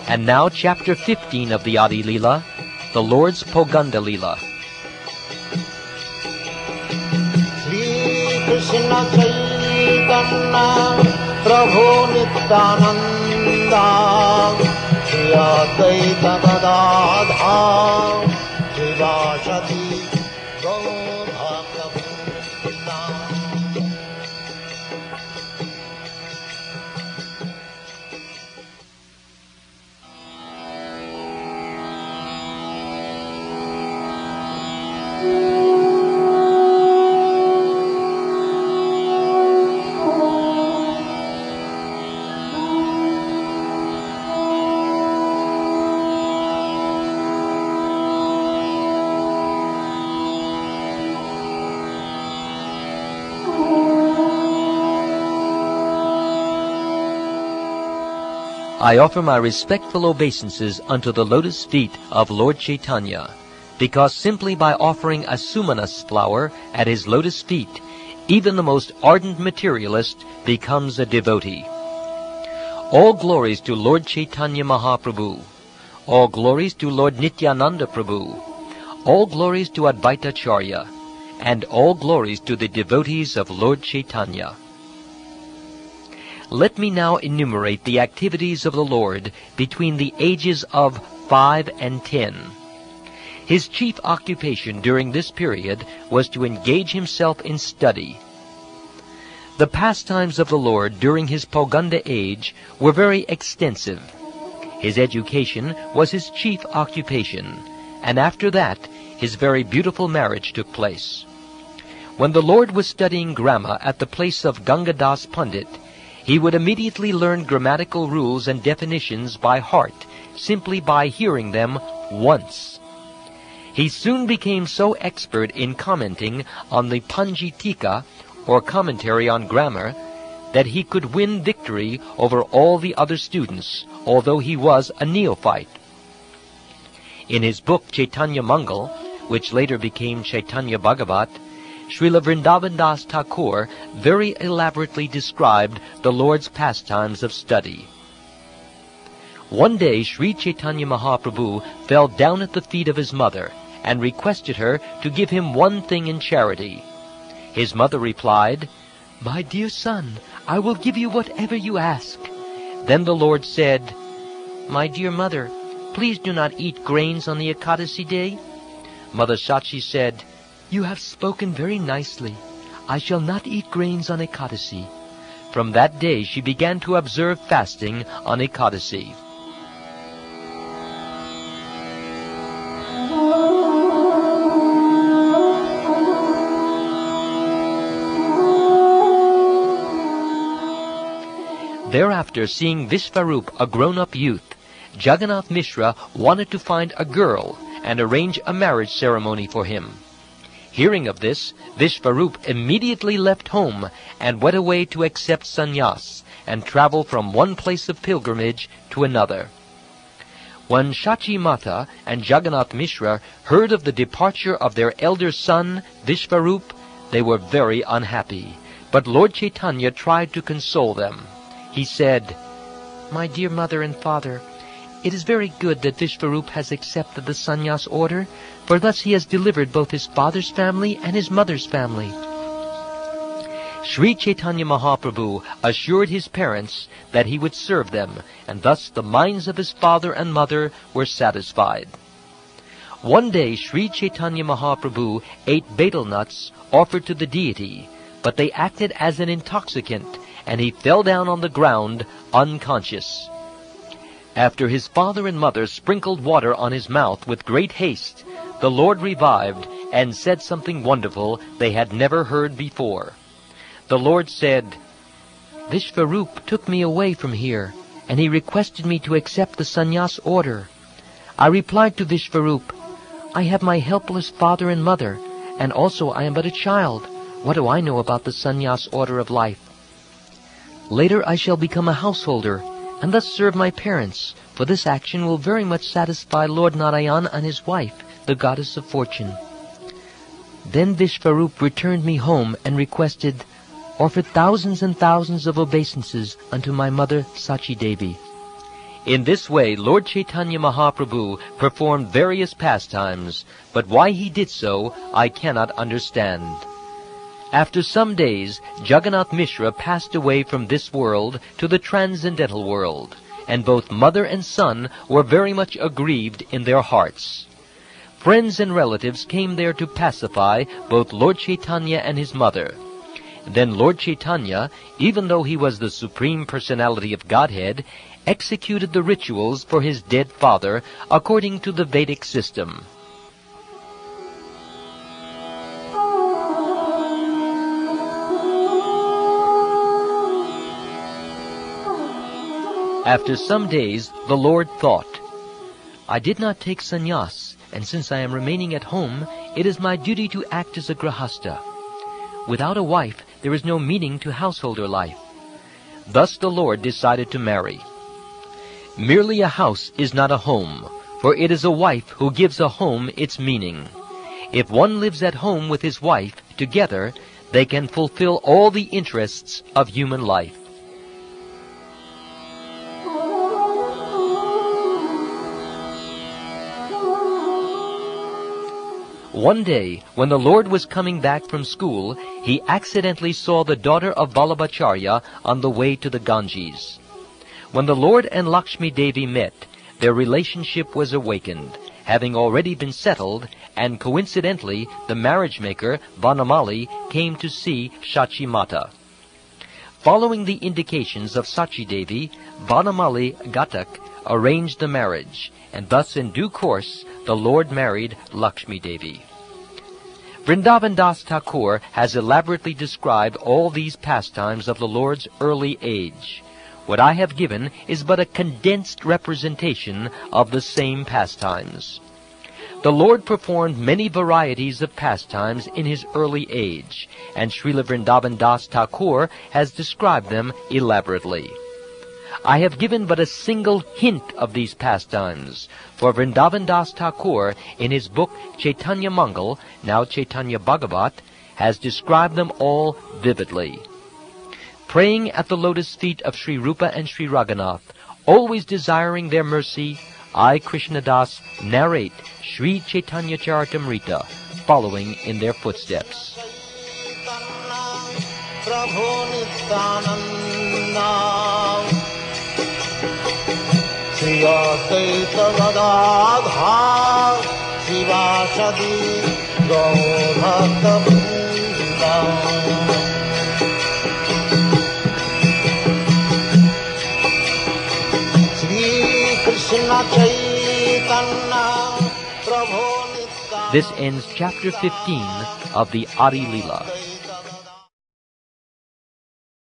And now chapter 15 of the Adi Lila, the Lord's Pauganda Lila. Krishna Caitanya Prabhu Nityananda Shri Advaita Gadadhar Srivasati Gaur-bhagavad-gita. I offer my respectful obeisances unto the lotus feet of Lord Chaitanya, because simply by offering a sumanas flower at his lotus feet, even the most ardent materialist becomes a devotee. All glories to Lord Chaitanya Mahaprabhu. All glories to Lord Nityananda Prabhu. All glories to Advaita Charya. And all glories to the devotees of Lord Chaitanya. Let me now enumerate the activities of the Lord between the ages of 5 and 10. His chief occupation during this period was to engage himself in study. The pastimes of the Lord during his Pauganda age were very extensive. His education was his chief occupation, and after that his very beautiful marriage took place. When the Lord was studying grammar at the place of Gangadas Pandit, he would immediately learn grammatical rules and definitions by heart, simply by hearing them once. He soon became so expert in commenting on the Panjitika, or commentary on grammar, that he could win victory over all the other students, although he was a neophyte. In his book Chaitanya Mangal, which later became Chaitanya Bhagavat, Srila Vrindavan Das Thakur very elaborately described the Lord's pastimes of study. One day Sri Chaitanya Mahaprabhu fell down at the feet of his mother and requested her to give him one thing in charity. His mother replied, "My dear son, I will give you whatever you ask." Then the Lord said, "My dear mother, please do not eat grains on the Ekadasi day." Mother Sachi said, "You have spoken very nicely. I shall not eat grains on Ekadasi." From that day she began to observe fasting on Ekadasi. Thereafter, seeing Vishvarup, a grown-up youth, Jagannath Mishra wanted to find a girl and arrange a marriage ceremony for him. Hearing of this, Vishvarup immediately left home and went away to accept sannyas and travel from one place of pilgrimage to another. When Shachi Mata and Jagannath Mishra heard of the departure of their elder son, Vishvarup, they were very unhappy. But Lord Chaitanya tried to console them. He said, "My dear mother and father, it is very good that Vishvarup has accepted the sannyas order, for thus he has delivered both his father's family and his mother's family." Sri Chaitanya Mahaprabhu assured his parents that he would serve them, and thus the minds of his father and mother were satisfied. One day Sri Chaitanya Mahaprabhu ate betel nuts offered to the deity, but they acted as an intoxicant, and he fell down on the ground unconscious. After his father and mother sprinkled water on his mouth with great haste, the Lord revived and said something wonderful they had never heard before. The Lord said, "Vishvarup took me away from here, and he requested me to accept the sannyas order. I replied to Vishvarup, 'I have my helpless father and mother, and also I am but a child. What do I know about the sannyas order of life? Later I shall become a householder, and thus serve my parents, for this action will very much satisfy Lord Narayan and his wife, the goddess of fortune.' Then Vishvarup returned me home and requested, 'Offer thousands and thousands of obeisances unto my mother Sachi Devi.' In this way, Lord Chaitanya Mahaprabhu performed various pastimes, but why he did so, I cannot understand. After some days, Jagannath Mishra passed away from this world to the transcendental world, and both mother and son were very much aggrieved in their hearts. Friends and relatives came there to pacify both Lord Chaitanya and his mother. Then Lord Chaitanya, even though he was the Supreme Personality of Godhead, executed the rituals for his dead father according to the Vedic system. After some days, the Lord thought, I did not take sannyas, and since I am remaining at home, it is my duty to act as a grahasta. Without a wife, there is no meaning to householder life. Thus the Lord decided to marry. Merely a house is not a home, for it is a wife who gives a home its meaning. If one lives at home with his wife, together, they can fulfill all the interests of human life. One day, when the Lord was coming back from school, he accidentally saw the daughter of Vallabhacharya on the way to the Ganges. When the Lord and Lakshmi Devi met, their relationship was awakened, having already been settled, and coincidentally, the marriage maker, Vanamali, came to see Shachi Mata. Following the indications of Sachi Devi, Vanamali Ghatak arranged the marriage, and thus in due course, the Lord married Lakshmi Devi. Vrindavan Das Thakur has elaborately described all these pastimes of the Lord's early age. What I have given is but a condensed representation of the same pastimes. The Lord performed many varieties of pastimes in his early age, and Srila Vrindavan Das Thakur has described them elaborately. I have given but a single hint of these pastimes, for Vrindavan Das Thakur, in his book Chaitanya Mangal, now Chaitanya Bhagavat, has described them all vividly. Praying at the lotus feet of Sri Rupa and Sri Raghunath, always desiring their mercy, I, Krishna Das, narrate Sri Caitanya Caritamrta, following in their footsteps. This ends chapter 15 of the Adi Lila.